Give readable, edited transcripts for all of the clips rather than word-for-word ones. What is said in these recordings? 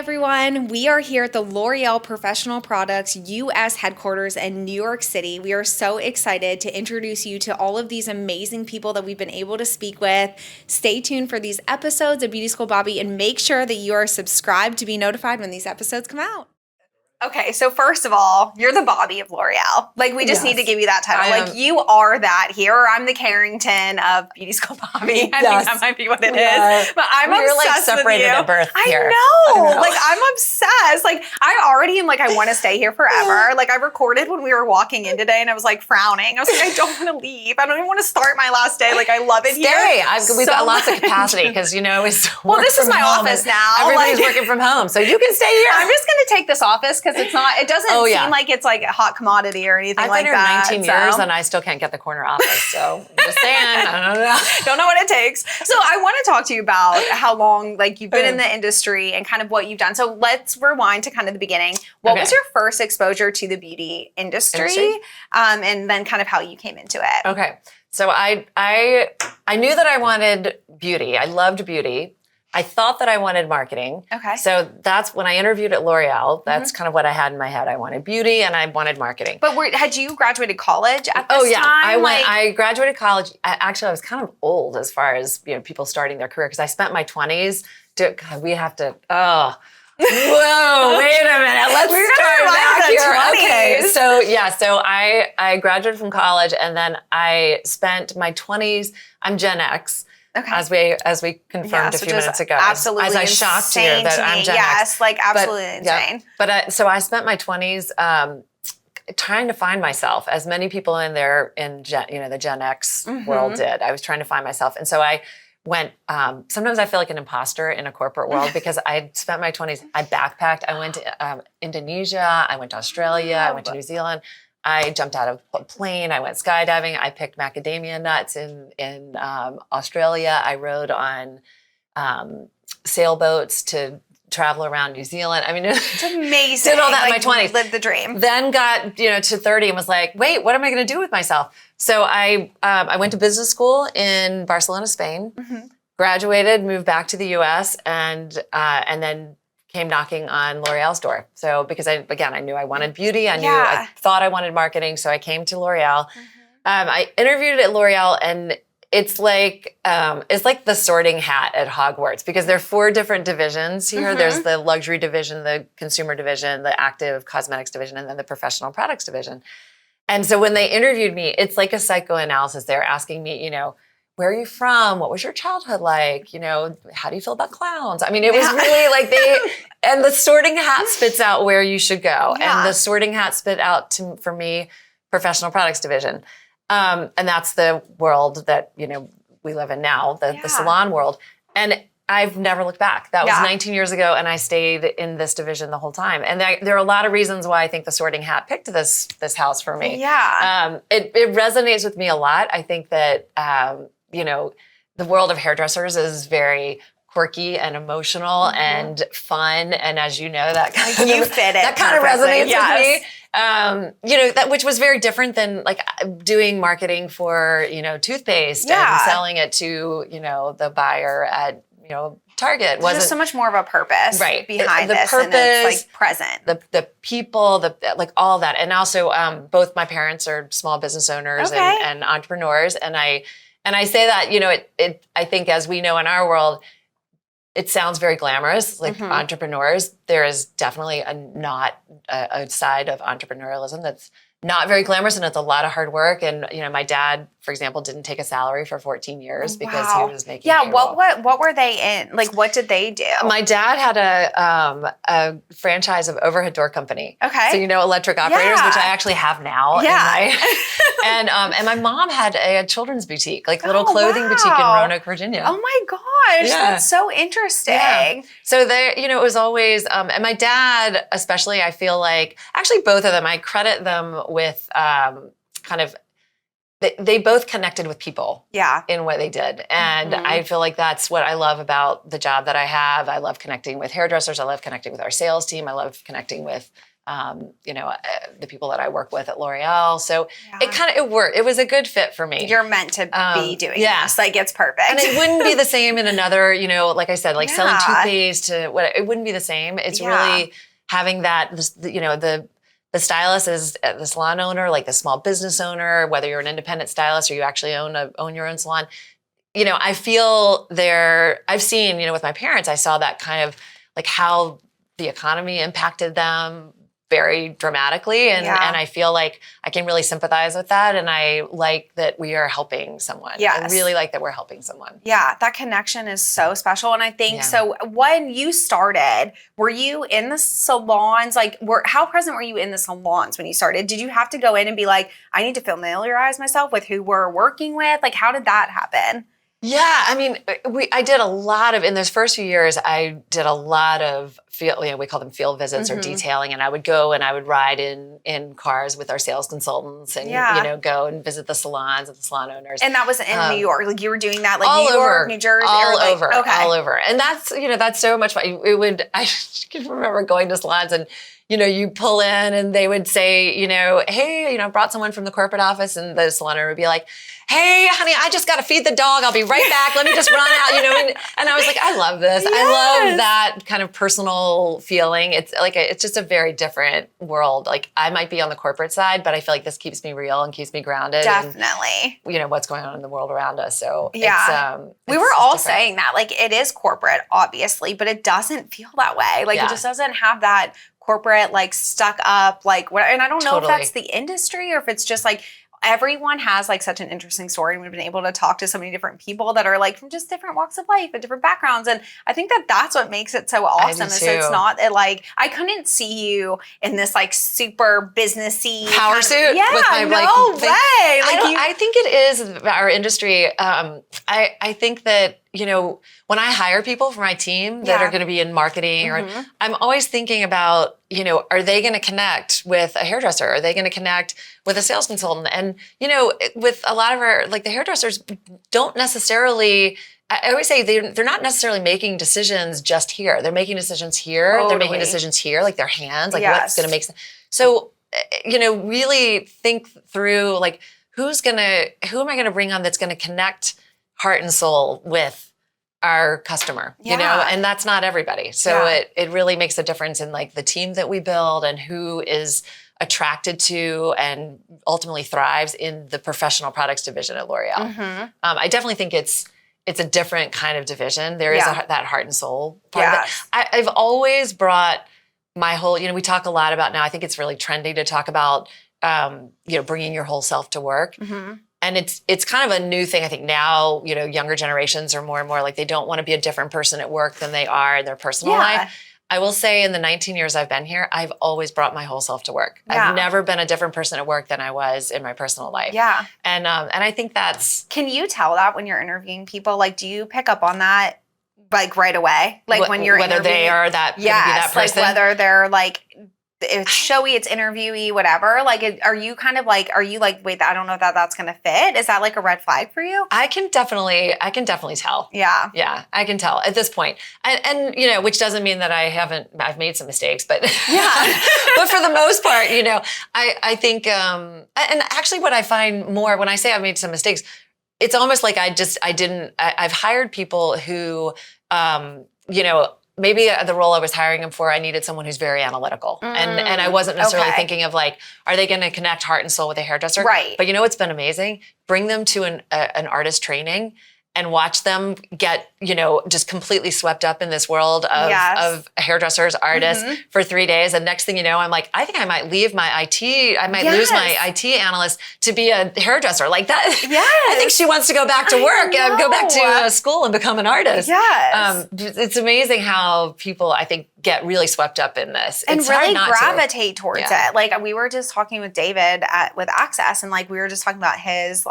everyone. We are here at the L'Oreal Professional Products US headquarters in New York City. We are so excited to introduce you to all of these amazing people that we've been able to speak with. Stay tuned for these episodes of Beauty School Bobbi and make sure that you are subscribed to be notified when these episodes come out. Okay, so first of all, you're the Bobbi of L'Oreal. Like, we just need to give you that title. Like, you are that here. Or I'm the Carrington of Beauty School Bobbi. I think that might be what it is. But I'm obsessed like separated with you. at birth here. I know. Like, I'm obsessed. Like, I already am like, I want to stay here forever. Like, I recorded when we were walking in today and I was like frowning. I was like, I don't want to leave. I don't even want to start my last day. Like, I love it here. We've got lots of capacity because, you know, well, this is my office now. Everybody's working from home. So you can stay here. I'm just going to take this office because it's not, it doesn't seem like it's like a hot commodity or anything like that. I've been here 19 years and I still can't get the corner office. So I'm just saying, I don't know. Don't know what it takes. So I want to talk to you about how long like you've been in the industry and kind of what you've done. So let's rewind to kind of the beginning. What was your first exposure to the beauty industry? And then kind of how you came into it. Okay. So I knew that I wanted beauty. I loved beauty. I thought that I wanted marketing. Okay. So that's when I interviewed at L'Oreal. That's kind of what I had in my head. I wanted beauty and I wanted marketing. But had you graduated college at this time? I graduated college. Actually, I was kind of old as far as people starting their career because I spent my 20s. We have to. Whoa! Wait a minute. Let's start back here. Okay. So I graduated from college and then I spent my 20s. I'm Gen X. Okay. As we confirmed a few minutes ago. Absolutely as I shocked you that I'm Gen X. Like absolutely insane. But so I spent my 20s trying to find myself, as many people in the Gen X world did. I was trying to find myself. And so I went, sometimes I feel like an imposter in a corporate world because I spent my 20s, I backpacked. I went to Indonesia, I went to Australia, I went to New Zealand. I jumped out of a plane. I went skydiving. I picked macadamia nuts in Australia. I rode on sailboats to travel around New Zealand. I mean, it's amazing. Did all that in my 20s. Lived the dream. Then got to 30 and was like, wait, what am I going to do with myself? So I went to business school in Barcelona, Spain. Graduated, moved back to the U.S. and then came knocking on L'Oreal's door. So because I knew I wanted beauty. I thought I wanted marketing. So I came to L'Oreal. I interviewed at L'Oreal and it's like the sorting hat at Hogwarts because there are 4 different divisions here. There's the luxury division, the consumer division, the active cosmetics division, and then the professional products division. And so when they interviewed me, it's like a psychoanalysis. They're asking me, where are you from? What was your childhood like? How do you feel about clowns? I mean, it was really like and the sorting hat spits out where you should go. And the sorting hat spit out for me, professional products division. And that's the world that, we live in now, the salon world. And I've never looked back. That was 19 years ago. And I stayed in this division the whole time. And there are a lot of reasons why I think the sorting hat picked this house for me. Yeah. It resonates with me a lot. I think that, the world of hairdressers is very quirky and emotional and fun. And as you know, that kind of resonates with me. Which was very different than like doing marketing for, toothpaste and selling it to, the buyer at, Target. There's just so much more of a purpose behind this. Purpose, and it's like present. The people, like all of that. And also both my parents are small business owners and entrepreneurs. And I say that, I think as we know in our world, it sounds very glamorous, like entrepreneurs. There is definitely not a side of entrepreneurialism that's not very glamorous, and it's a lot of hard work. And my dad, for example, didn't take a salary for 14 years because he was making payroll. What were they in? Like, what did they do? My dad had a franchise of overhead door company. Okay, so electric operators, which I actually have now. Yeah, and my mom had a children's boutique, like little clothing boutique in Roanoke, Virginia. Oh my gosh, that's so interesting. Yeah. So there, it was always, and my dad, especially, I feel like, actually both of them, I credit them with kind of, they both connected with people in what they did. And I feel like that's what I love about the job that I have. I love connecting with hairdressers. I love connecting with our sales team. I love connecting with the people that I work with at L'Oreal. So it worked. It was a good fit for me. You're meant to be doing this. Like, it's perfect. And it wouldn't be the same in another, like I said, like selling toothpaste to what, it wouldn't be the same. It's really having that, the stylist is the salon owner, like the small business owner, whether you're an independent stylist or you actually own your own salon. I feel I've seen, with my parents, I saw that kind of like how the economy impacted them very dramatically. And I feel like I can really sympathize with that. And I like that we are helping someone. Yes. I really like that we're helping someone. Yeah, that connection is so special. And I think, so when you started, were you in the salons? Like, how present were you in the salons when you started? Did you have to go in and be like, I need to familiarize myself with who we're working with? Like, how did that happen? Yeah, I mean, I did a lot of, in those first few years, I did a lot of field, we call them field visits or detailing. And I would go and I would ride in cars with our sales consultants and, go and visit the salons and the salon owners. And that was in New York. Like, you were doing that, like New York, New Jersey? All over. And that's, that's so much fun. I can remember going to salons and, you pull in and they would say, hey, I brought someone from the corporate office, and the salon owner would be like, hey, honey, I just got to feed the dog. I'll be right back. Let me just run out, and I was like, I love this. Yes. I love that kind of personal feeling. It's like, it's just a very different world. Like, I might be on the corporate side, but I feel like this keeps me real and keeps me grounded. Definitely. And, what's going on in the world around us. So we were all saying that, like, it is corporate, obviously, but it doesn't feel that way. Like, it just doesn't have that corporate, like, stuck up, like, what, and I don't know if that's the industry or if it's just like, everyone has like such an interesting story, and we've been able to talk to so many different people that are like from just different walks of life and different backgrounds. And I think that that's what makes it so awesome. Is it's not like, I couldn't see you in this like super businessy power suit. Yeah, with my, no way. I think it is our industry. I think that, when I hire people for my team that are going to be in marketing, or I'm always thinking about, are they going to connect with a hairdresser? Are they going to connect with a sales consultant? And, with a lot of our, like, the hairdressers don't necessarily, I always say they're not necessarily making decisions just here. They're making decisions here. Totally. They're making decisions here, like their hands, like what's going to make sense. So, really think through, like, who am I going to bring on that's going to connect heart and soul with our customer, and that's not everybody. So it really makes a difference in like the team that we build and who is attracted to and ultimately thrives in the professional products division at L'Oreal. I definitely think it's a different kind of division. There is that heart and soul part of it. I've always brought my whole, we talk a lot about now, I think it's really trendy to talk about, bringing your whole self to work. And it's kind of a new thing. I think now, younger generations are more and more like, they don't want to be a different person at work than they are in their personal life. I will say in the 19 years I've been here, I've always brought my whole self to work. I've never been a different person at work than I was in my personal life. Yeah. And I think that's... Can you tell that when you're interviewing people? Like, do you pick up on that like right away? Like when you're whether they are that, be that person? Like whether they're like... It's showy, it's interviewee, whatever. Like, are you like, wait, I don't know if that's going to fit? Is that like a red flag for you? I can definitely tell. Yeah. Yeah, I can tell at this point. And which doesn't mean that I've made some mistakes, but yeah. But for the most part, I think, and actually what I find more when I say I've made some mistakes, it's almost like I've hired people who, maybe the role I was hiring him for, I needed someone who's very analytical. And I wasn't necessarily thinking of like, are they going to connect heart and soul with a hairdresser? Right. But what's been amazing? Bring them to an artist training and watch them get, just completely swept up in this world of hairdressers, artists for 3 days. And next thing you know, I'm like, I think I might leave my IT. I might lose my IT analyst to be a hairdresser like that. Yes. I think she wants to go back to work and go back to school and become an artist. Yes. It's amazing how people, I think, get really swept up in this. And it's really gravitate towards it. Like, we were just talking with David with Access, and like, we were just talking about his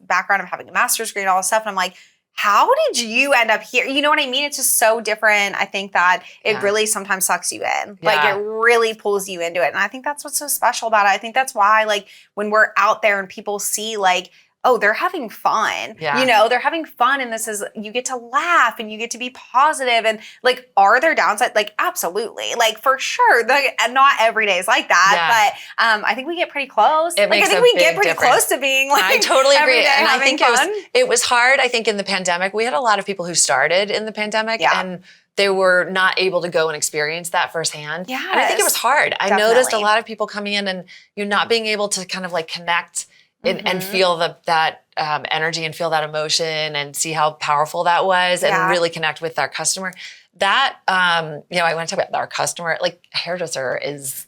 background of having a master's degree and all this stuff. And I'm like, how did you end up here? You know what I mean? It's just so different. I think that it really sometimes sucks you in. Yeah. Like, it really pulls you into it. And I think that's what's so special about it. I think that's why, like, when we're out there and people see like oh, they're having fun. Yeah. You know, they're having fun, and you get to laugh and you get to be positive. And like, are there downsides? Like, absolutely. Like, for sure. Not every day is like that, but I think we get pretty close. It makes I think a we get big pretty difference. close to being like, I totally agree. And I think fun. it was hard. I think in the pandemic, we had a lot of people who started in the pandemic and they were not able to go and experience that firsthand. Yes. And I think it was hard. Definitely. I noticed a lot of people coming in and you're not being able to kind of like connect and feel that energy and feel that emotion and see how powerful that was and really connect with our customer. That, you know, I want to talk about our customer, like hairdresser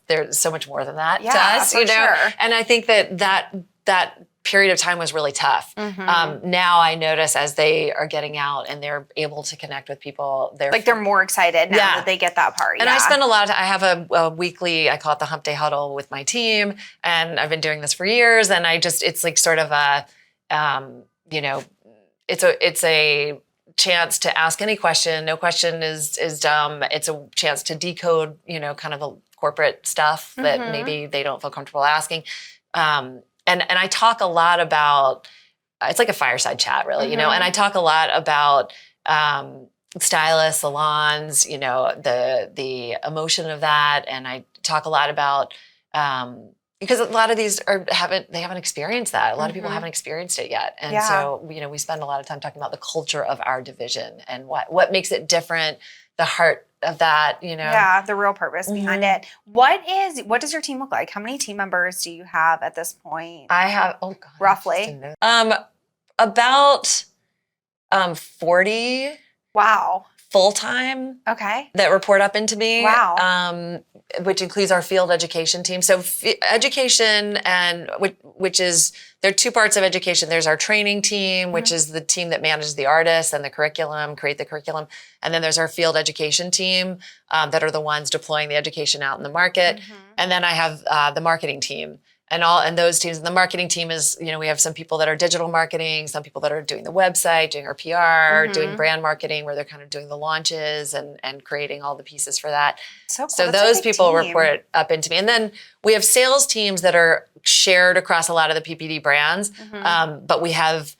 there's so much more than that to us, you know? Sure. And I think that period of time was really tough. Now I notice as they are getting out and they're able to connect with people, they're more excited now that they get that part. And I spend a lot of time, I have a weekly, I call it the hump day huddle with my team. And I've been doing this for years. And it's like sort of a, you know, it's a chance to ask any question. No question is dumb. It's a chance to decode, you know, kind of the corporate stuff that maybe they don't feel comfortable asking. And I talk a lot about, it's like a fireside chat really, you know, and I talk a lot about stylists, salons, you know, the emotion of that. And I talk a lot about, because a lot of these haven't experienced that. A lot of people haven't experienced it yet. And so, you know, we spend a lot of time talking about the culture of our division and what makes it different, the heart of that, you know. Yeah, the real purpose behind it. What does your team look like? How many team members do you have at this point? I have, roughly. About 40. Wow. Full-time. Okay. That report up into me. Wow. Which includes our field education team. So education and which is, there are two parts of education. There's our training team, which is the team that manages the artists and the curriculum, create the curriculum. And then there's our field education team that are the ones deploying the education out in the market. And then I have the marketing team. And those teams, and the marketing team is, you know, we have some people that are digital marketing, some people that are doing the website, doing our PR, doing brand marketing, where they're kind of doing the launches and creating all the pieces for that. So those people report up into me. And then we have sales teams that are shared across a lot of the PPD brands, but we have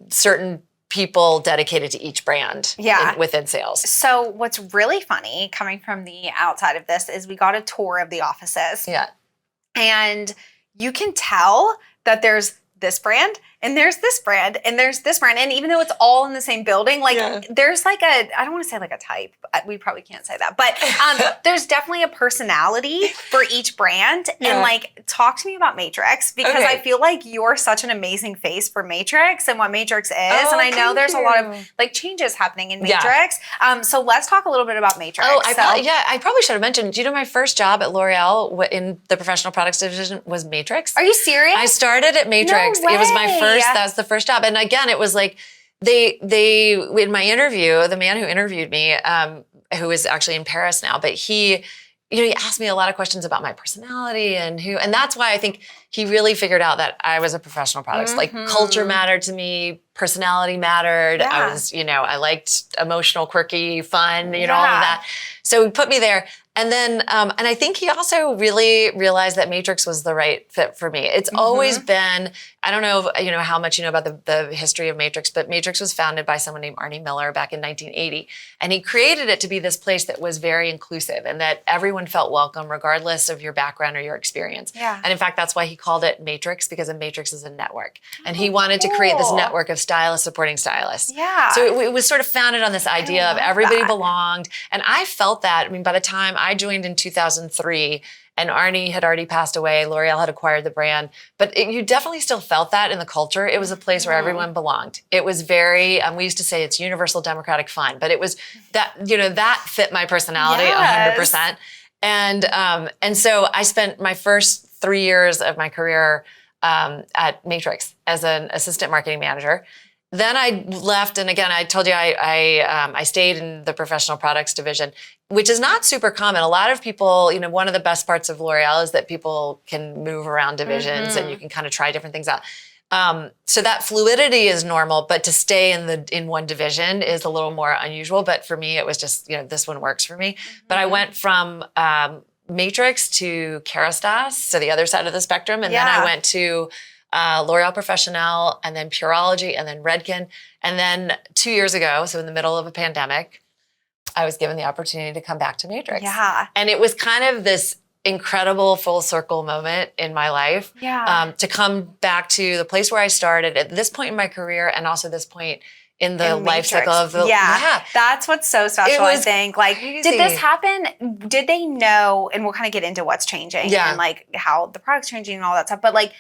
certain people dedicated to each brand within sales. So what's really funny coming from the outside of this is we got a tour of the offices. Yeah. And you can tell that there's this brand and there's this brand and there's this brand. And even though it's all in the same building, like there's like I don't want to say like a type, we probably can't say that, but there's definitely a personality for each brand. And like, talk to me about Matrix, because I feel like you're such an amazing face for Matrix and what Matrix is. And I know there's a lot of like changes happening in Matrix. So let's talk a little bit about Matrix. I probably should have mentioned, do you know my first job at L'Oreal in the professional products division was Matrix? Are you serious? I started at Matrix. No way. It was my first, that was the first job. And again, it was like, they in my interview, the man who interviewed me, who is actually in Paris now, but he asked me a lot of questions about my personality and that's why I think he really figured out that I was a professional products. Like culture mattered to me, personality mattered. I was, I liked emotional, quirky, fun, all of that. So he put me there. And then, and I think he also really realized that Matrix was the right fit for me. It's always been, I don't know, how much you know about the history of Matrix, but Matrix was founded by someone named Arnie Miller back in 1980. And he created it to be this place that was very inclusive and that everyone felt welcome regardless of your background or your experience. Yeah. And in fact, that's why he called it Matrix, because a matrix is a network. And he wanted to create this network of stylists supporting stylists. Yeah. So it was sort of founded on this idea of everybody belonged. And I felt that, by the time I joined in 2003 and Arnie had already passed away, L'Oreal had acquired the brand, but you definitely still felt that in the culture. It was a place where everyone belonged. It was very, we used to say it's universal democratic fun, but it was that, that fit my personality 100%. And so I spent my first 3 years of my career at Matrix as an assistant marketing manager. Then I left, and again, I told you I stayed in the professional products division, which is not super common. A lot of people, one of the best parts of L'Oreal is that people can move around divisions and you can kind of try different things out. So that fluidity is normal, but to stay in one division is a little more unusual. But for me, it was just, this one works for me. But I went from Matrix to Kerastase, so the other side of the spectrum, and then I went to L'Oreal Professionnel, and then Pureology, and then Redken. And then 2 years ago, so in the middle of a pandemic, I was given the opportunity to come back to Matrix. Yeah. And it was kind of this incredible full circle moment in my life. Yeah. To come back to the place where I started at this point in my career, and also this point in the life cycle of the That's what's so special, I think. Like, crazy. Did this happen? Did they know, and we'll kind of get into what's changing and like how the product's changing and all that stuff, but like,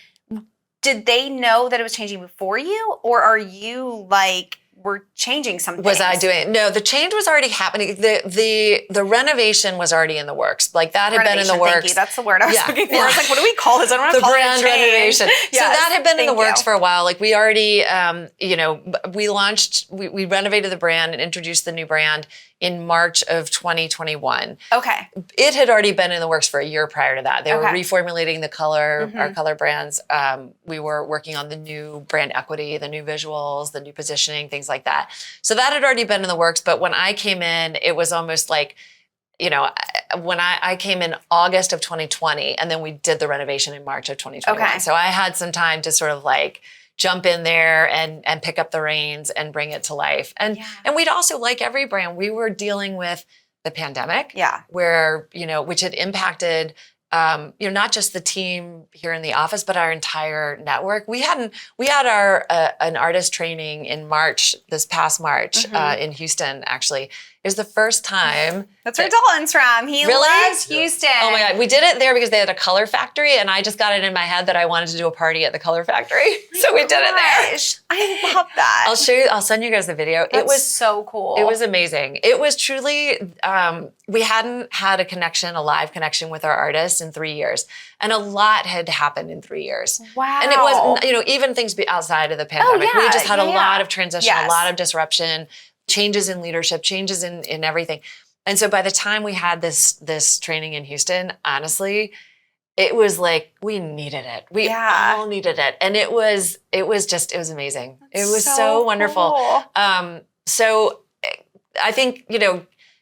did they know that it was changing before you, or are you like, we're changing something? Was I doing it? No, the change was already happening. The renovation was already in the works. Like that had been in the works. Thank you. That's the word I was looking for. I was like, what do we call this? I don't want to call it brand renovation. Yes, so that had been in the works for a while. Like we already, we renovated the brand and introduced the new brand in March of 2021. Okay. It had already been in the works for a year prior to that. They were reformulating the color, our color brands. We were working on the new brand equity, the new visuals, the new positioning, things like that. So that had already been in the works. But when I came in, it was almost like, when I came in August of 2020, and then we did the renovation in March of 2021. Okay. So I had some time to sort of like jump in there and pick up the reins and bring it to life. And we'd also, like every brand, we were dealing with the pandemic, where, which had impacted, not just the team here in the office, but our entire network. We had our an artist training in March, this past March, in Houston, actually. It was the first time. That's where Dalton's from. He loves Houston. Oh my God. We did it there because they had a color factory, and I just got it in my head that I wanted to do a party at the color factory. So we did it there. I love that. I'll send you guys the video. It was so cool. It was amazing. It was truly, we hadn't had a live connection with our artists in 3 years. And a lot had happened in 3 years. Wow. And it was, even things outside of the pandemic. We just had a lot of transition, a lot of disruption, changes in leadership, changes in everything. And so by the time we had this training in Houston, honestly, it was like we needed it. We all needed it. And it was amazing. It was so wonderful. Cool. So I think,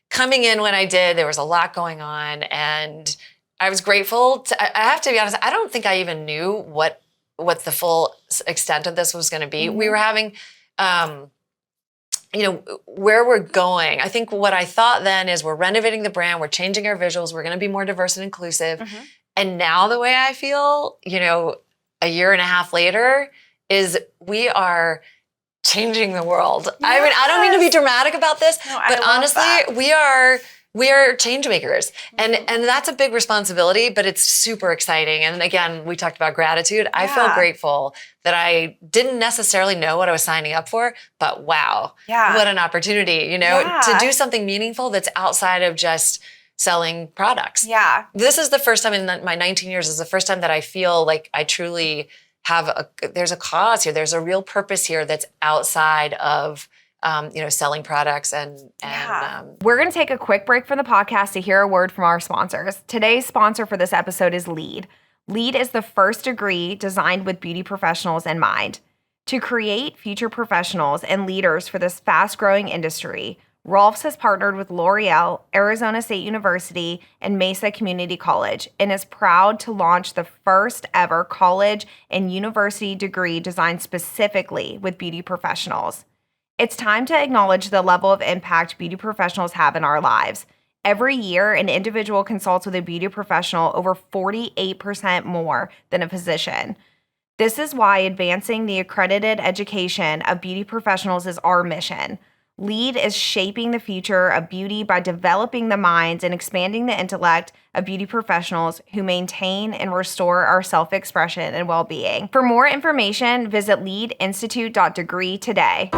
coming in when I did, there was a lot going on, and I was grateful I have to be honest, I don't think I even knew what the full extent of this was going to be. We were having, where we're going. I think what I thought then is we're renovating the brand, we're changing our visuals, we're going to be more diverse and inclusive. And now the way I feel, a year and a half later, is we are changing the world. Yes. I mean, I don't mean to be dramatic about this, but honestly, we are change makers. And that's a big responsibility, but it's super exciting. And again, we talked about gratitude. I feel grateful that I didn't necessarily know what I was signing up for, but wow, what an opportunity, to do something meaningful that's outside of just selling products. Yeah. This is the first time in my 19 years, is the first time that I feel like I truly have there's a cause here. There's a real purpose here that's outside of selling products and We're going to take a quick break from the podcast to hear a word from our sponsors. Today's sponsor for this episode is LEAD. LEAD is the first degree designed with beauty professionals in mind. To create future professionals and leaders for this fast-growing industry, Rolfs has partnered with L'Oreal, Arizona State University, and Mesa Community College, and is proud to launch the first ever college and university degree designed specifically with beauty professionals. It's time to acknowledge the level of impact beauty professionals have in our lives. Every year, an individual consults with a beauty professional over 48% more than a physician. This is why advancing the accredited education of beauty professionals is our mission. LEAD is shaping the future of beauty by developing the minds and expanding the intellect of beauty professionals who maintain and restore our self-expression and well-being. For more information, visit leadinstitute.degree today.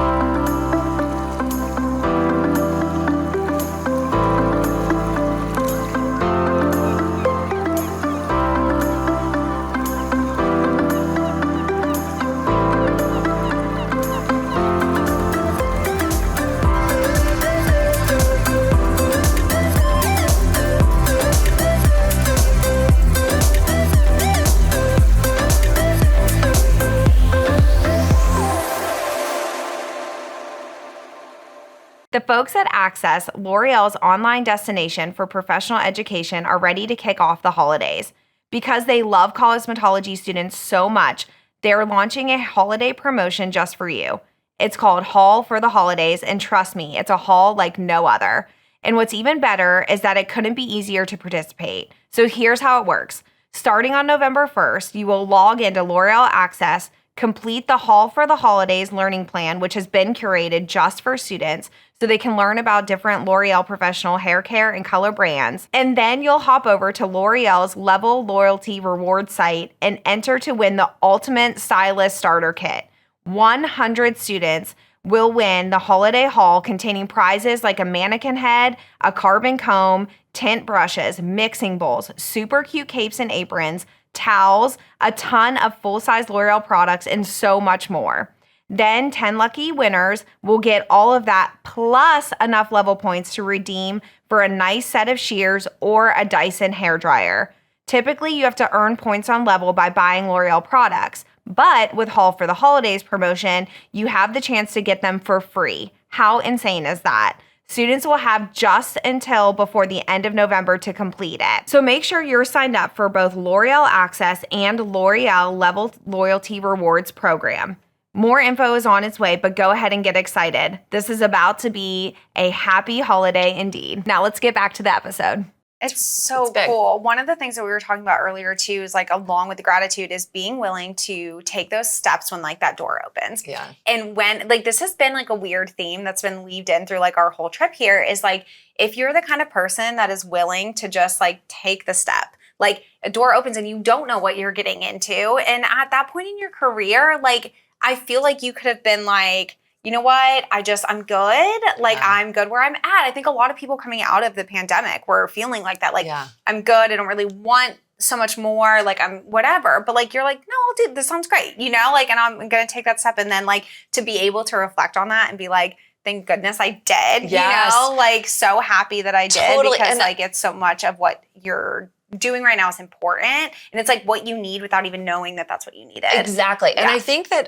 The folks at Access, L'Oreal's online destination for professional education, are ready to kick off the holidays. Because they love cosmetology students so much, they're launching a holiday promotion just for you. It's called Haul for the Holidays, and trust me, it's a haul like no other. And what's even better is that it couldn't be easier to participate. So here's how it works. Starting on November 1st, you will log into L'Oreal Access, complete the Haul for the Holidays learning plan, which has been curated just for students so they can learn about different L'Oreal professional hair care and color brands. And then you'll hop over to L'Oreal's Level Loyalty Reward site and enter to win the Ultimate Stylist Starter Kit. 100 students will win the holiday haul containing prizes like a mannequin head, a carbon comb, tint brushes, mixing bowls, super cute capes and aprons, towels, a ton of full-size L'Oreal products, and so much more. Then 10 lucky winners will get all of that plus enough level points to redeem for a nice set of shears or a Dyson hairdryer. Typically, you have to earn points on level by buying L'Oreal products. But with Haul for the Holidays promotion, you have the chance to get them for free. How insane is that? Students will have just until before the end of November to complete it. So make sure you're signed up for both L'Oreal Access and L'Oreal Level Loyalty Rewards program. More info is on its way, but go ahead and get excited. This is about to be a happy holiday indeed. Now let's get back to the episode. It's so cool. One of the things that we were talking about earlier too is like along with the gratitude is being willing to take those steps when like that door opens. Yeah. And when like this has been like a weird theme that's been weaved in through like our whole trip here is like if you're the kind of person that is willing to just like take the step, like a door opens and you don't know what you're getting into. And at that point in your career, like I feel like you could have been like, you know what? I'm good. Like, I'm good where I'm at. I think a lot of people coming out of the pandemic were feeling like that. Like, I'm good. I don't really want so much more. Like, I'm whatever. But like, you're like, no, dude, this sounds great. You know, like, and I'm going to take that step. And then like to be able to reflect on that and be like, thank goodness I did. Yes. You know, like so happy that I did because and like it's so much of what you're doing right now is important. And it's like what you need without even knowing that that's what you needed. Exactly. And I think that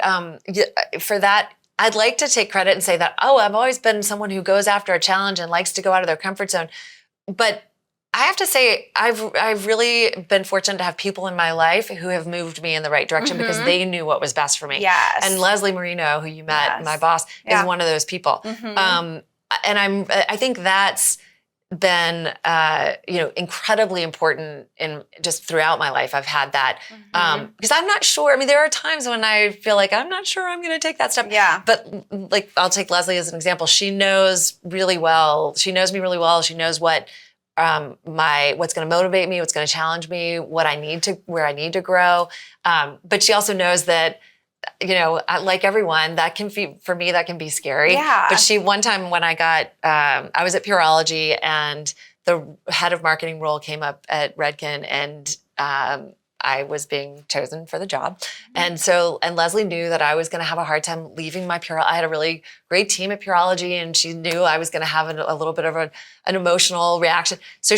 for that, I'd like to take credit and say that, I've always been someone who goes after a challenge and likes to go out of their comfort zone. But I have to say, I've really been fortunate to have people in my life who have moved me in the right direction because they knew what was best for me. Yes. And Leslie Marino, who you met, my boss, is one of those people. And I think that's been incredibly important in just throughout my life. I've had that because I'm not sure. I mean, there are times when I feel like I'm not sure I'm going to take that step. Yeah. But like, I'll take Leslie as an example. She knows really well. She knows me really well. She knows what what's going to motivate me, what's going to challenge me, where I need to grow. But she also knows that, you know, like everyone, that can be, for me, that can be scary. Yeah. But one time when I was at Pureology and the head of marketing role came up at Redken and I was being chosen for the job. And Leslie knew that I was going to have a hard time leaving my I had a really great team at Pureology and she knew I was going to have a little bit of an emotional reaction. So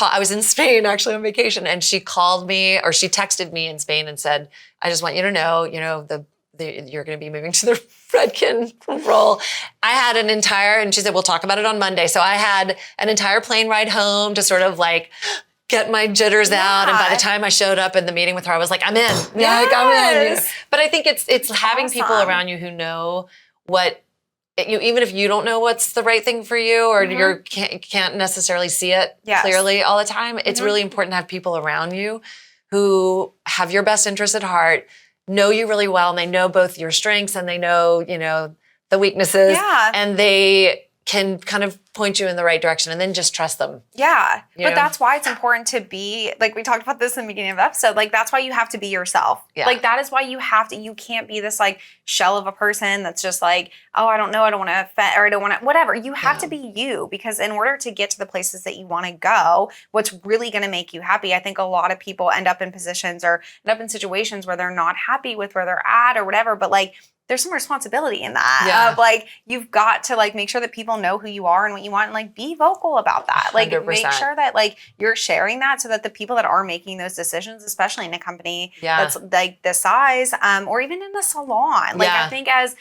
I was in Spain actually on vacation and she called me or she texted me in Spain and said, I just want you to know, you're going to be moving to the Redken role. I had and she said, we'll talk about it on Monday. So I had an entire plane ride home to sort of like, get my jitters out. And by the time I showed up in the meeting with her, I was like, I'm in. Yeah, like, I'm in. You know? But I think it's having people around you who know even if you don't know what's the right thing for you or you can't necessarily see it clearly all the time, it's really important to have people around you who have your best interest at heart, know you really well, and they know both your strengths and they know, the weaknesses. Yeah. And they can kind of point you in the right direction and then just trust them. Yeah. But that's why it's important to be, like we talked about this in the beginning of the episode, like that's why you have to be yourself. Yeah. Like that is why you can't be this like shell of a person that's just like, oh, I don't know, I don't want to offend, or I don't want to, whatever. You have to be you because in order to get to the places that you want to go, what's really going to make you happy, I think a lot of people end up in positions or end up in situations where they're not happy with where they're at or whatever, but like, there's some responsibility in that of like, you've got to like make sure that people know who you are and what you want and like be vocal about that. Like 100%. Make sure that like you're sharing that so that the people that are making those decisions, especially in a company that's like this size or even in a salon, like I think as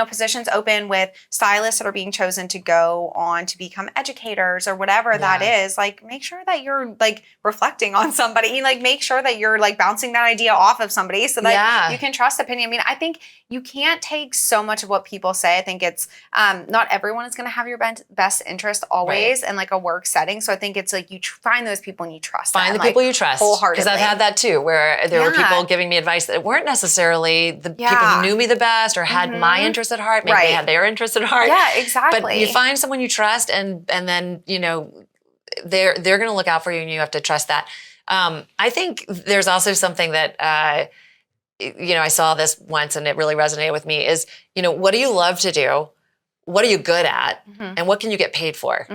positions open with stylists that are being chosen to go on to become educators or whatever that is, like make sure that you're like reflecting on somebody, like make sure that you're like bouncing that idea off of somebody so that you can trust opinion. I mean, I think you can't take so much of what people say. I think it's not everyone is going to have your best interest always in like a work setting. So I think it's like you find those people and you trust Find them, the people you trust. wholeheartedly. Because I've had that too, where there were people giving me advice that weren't necessarily the people who knew me the best or had my interest at heart. Maybe they had their interest at heart. Yeah, exactly. But you find someone you trust, and then they're going to look out for you, and you have to trust that. I think there's also something that I saw this once, and it really resonated with me. Is what do you love to do? What are you good at? And what can you get paid for?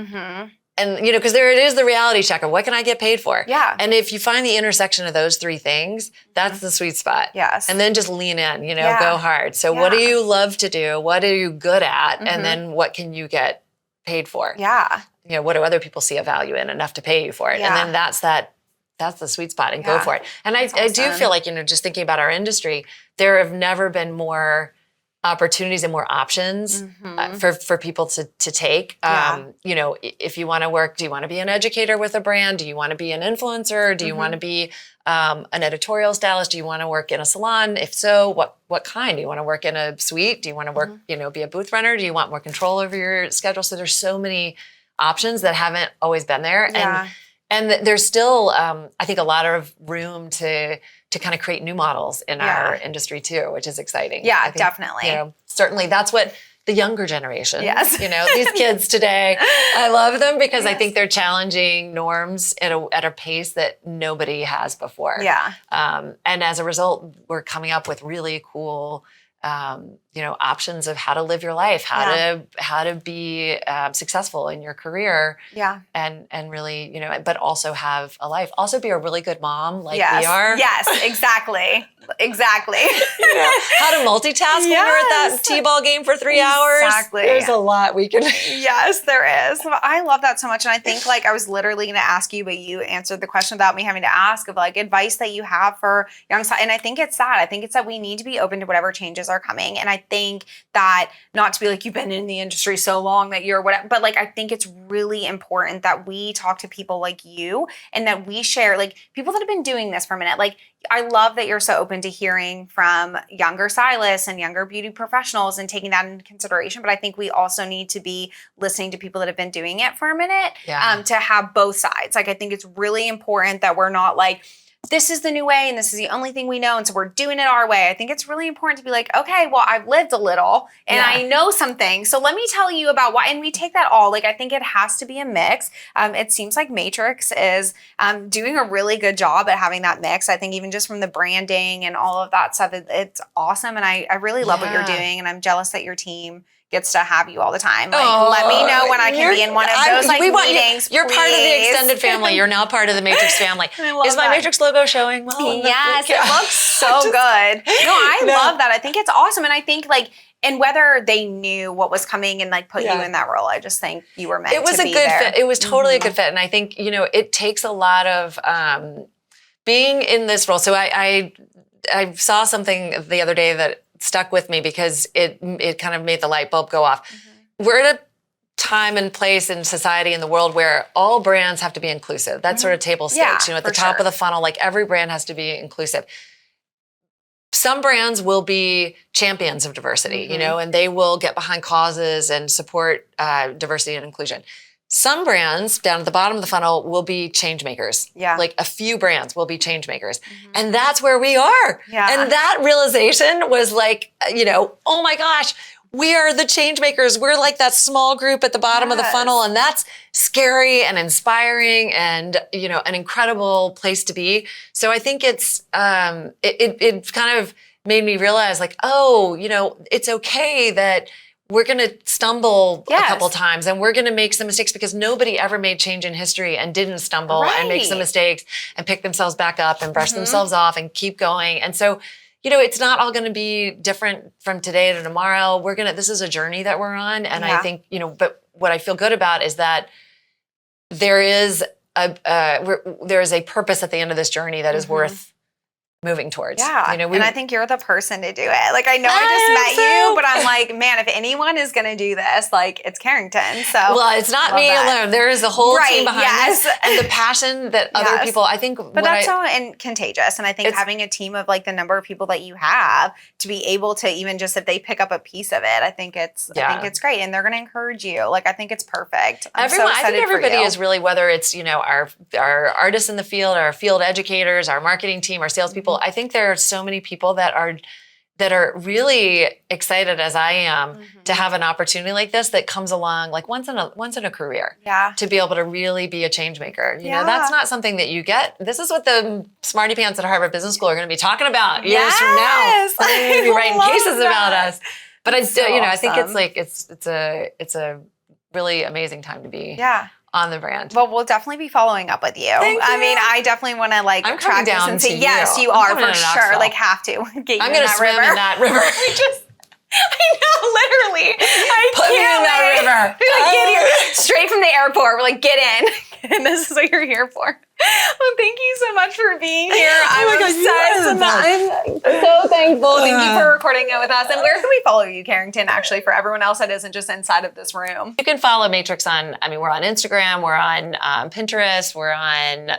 And, because there it is, the reality check of what can I get paid for? Yeah. And if you find the intersection of those three things, that's the sweet spot. Yes. And then just lean in, go hard. So what do you love to do? What are you good at? And then what can you get paid for? Yeah. What do other people see a value in enough to pay you for it? Yeah. And then that's the sweet spot, and go for it. And I do feel like, just thinking about our industry, there have never been more opportunities and more options for people to take. If you want to work, do you want to be an educator with a brand? Do you want to be an influencer? Do you want to be an editorial stylist? Do you want to work in a salon? If so, what kind? Do you want to work in a suite? Do you want to work, be a booth runner? Do you want more control over your schedule? So there's so many options that haven't always been there. Yeah. And there's still, I think, a lot of room to kind of create new models in our industry too, which is exciting. Yeah, I think, definitely. Certainly that's what the younger generation, yes. These kids today, I love them because I think they're challenging norms at a pace that nobody has before. Yeah. And as a result, we're coming up with really cool options of how to live your life, how to be successful in your career, and really, but also have a life. Also, be a really good mom, like we are. Yes, exactly. How to multitask when you're at that t-ball game for 3 hours. Exactly. There's a lot we can. Yes, there is. I love that so much, and I think I was literally going to ask you, but you answered the question without me having to ask, of advice that you have for young. And I think it's that. I think it's that we need to be open to whatever changes are coming, and I think that not to be you've been in the industry so long that you're whatever, but I think it's really important that we talk to people like you and that we share people that have been doing this for a minute. I love that you're so open to hearing from younger stylists and younger beauty professionals and taking that into consideration. But I think we also need to be listening to people that have been doing it for a minute to have both sides. I think it's really important that we're not this is the new way and this is the only thing we know, and so we're doing it our way. I think it's really important to be okay, well, I've lived a little and I know some things, so let me tell you about why. And we take that all. I think it has to be a mix. It seems like Matrix is doing a really good job at having that mix. I think even just from the branding and all of that stuff, it's awesome. And I really love what you're doing, and I'm jealous that your team gets to have you all the time. Let me know when I can be in one of those meetings. You're part of the extended family. You're now part of the Matrix family. Is my Matrix logo showing well? Yes, it looks so good. No, I love that. I think it's awesome. And I think and whether they knew what was coming and put you in that role, I just think you were meant to be there. It was a good fit. It was totally a good fit. And I think, it takes a lot of being in this role. So I saw something the other day that stuck with me because it kind of made the light bulb go off. We're at a time and place in society, in the world, where all brands have to be inclusive. That's sort of table stakes. At the top of the funnel, every brand has to be inclusive. Some brands will be champions of diversity, and they will get behind causes and support diversity and inclusion. Some brands down at the bottom of the funnel will be change makers. Yeah. A few brands will be change makers. And that's where we are. Yeah. And that realization was oh my gosh, we are the change makers. We're that small group at the bottom of the funnel. And that's scary and inspiring and, an incredible place to be. So I think it's, it kind of made me realize it's okay that we're going to stumble a couple times, and we're going to make some mistakes, because nobody ever made change in history and didn't stumble and make some mistakes and pick themselves back up and brush themselves off and keep going. And so, it's not all going to be different from today to tomorrow. This is a journey that we're on. And I think, but what I feel good about is that there is a purpose at the end of this journey that is worth moving towards. Yeah. You know, and I think you're the person to do it. Like, I know I just met you, but I'm like, man, if anyone is going to do this, like, it's Carrington. So, well, it's not me alone. There is a whole team behind this, and the passion that other people, I think. But that's so contagious. And I think having a team of like the number of people that you have to be able to even just if they pick up a piece of it, I think it's great. And they're going to encourage you. Like, I think it's perfect. I think everybody is really, whether it's, you know, our artists in the field, our field educators, our marketing team, our salespeople. I think there are so many people that are really excited, as I am, to have an opportunity like this that comes along like once in a career. Yeah. To be able to really be a change maker. You know, that's not something that you get. This is what the smarty pants at Harvard Business School are going to be talking about years from now. They're going to be writing cases about us. But I think it's like it's a really amazing time to be on the brand. Well, we'll definitely be following up with you. I mean, I definitely want to like track this and say, yes, you are for sure. Like, have to get you I'm going to swim in that river. I know, literally. Put me in that river. Like, get here. Straight from the airport. We're like, get in. And this is what you're here for. Well, thank you so much for being here. I'm obsessed. I'm so thankful. Thank you for recording it with us. And where can we follow you, Carrington, actually, for everyone else that isn't just inside of this room? You can follow Matrix we're on Instagram, we're on Pinterest, we're on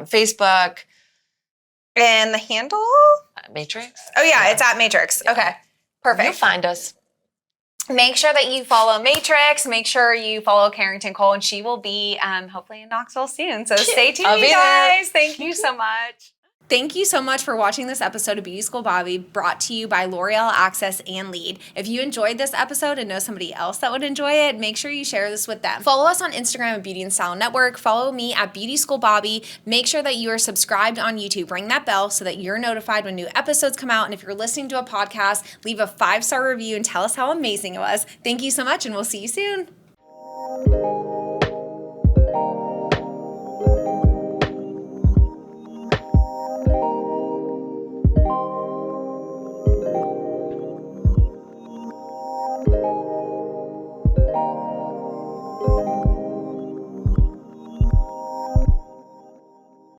Facebook. And the handle? Matrix. Oh, yeah, it's at Matrix. Yeah. Okay, perfect. You'll find us. Make sure that you follow Matrix. Make sure you follow Carrington Cole, and she will be hopefully in Knoxville soon. So stay tuned, you guys. Thank you so much. Thank you so much for watching this episode of Beauty School Bobbi, brought to you by L'Oreal Access and Lead. If you enjoyed this episode and know somebody else that would enjoy it, make sure you share this with them. Follow us on Instagram at Beauty and Style Network. Follow me at Beauty School Bobbi. Make sure that you are subscribed on YouTube. Ring that bell so that you're notified when new episodes come out. And if you're listening to a podcast, leave a 5-star review and tell us how amazing it was. Thank you so much, and we'll see you soon.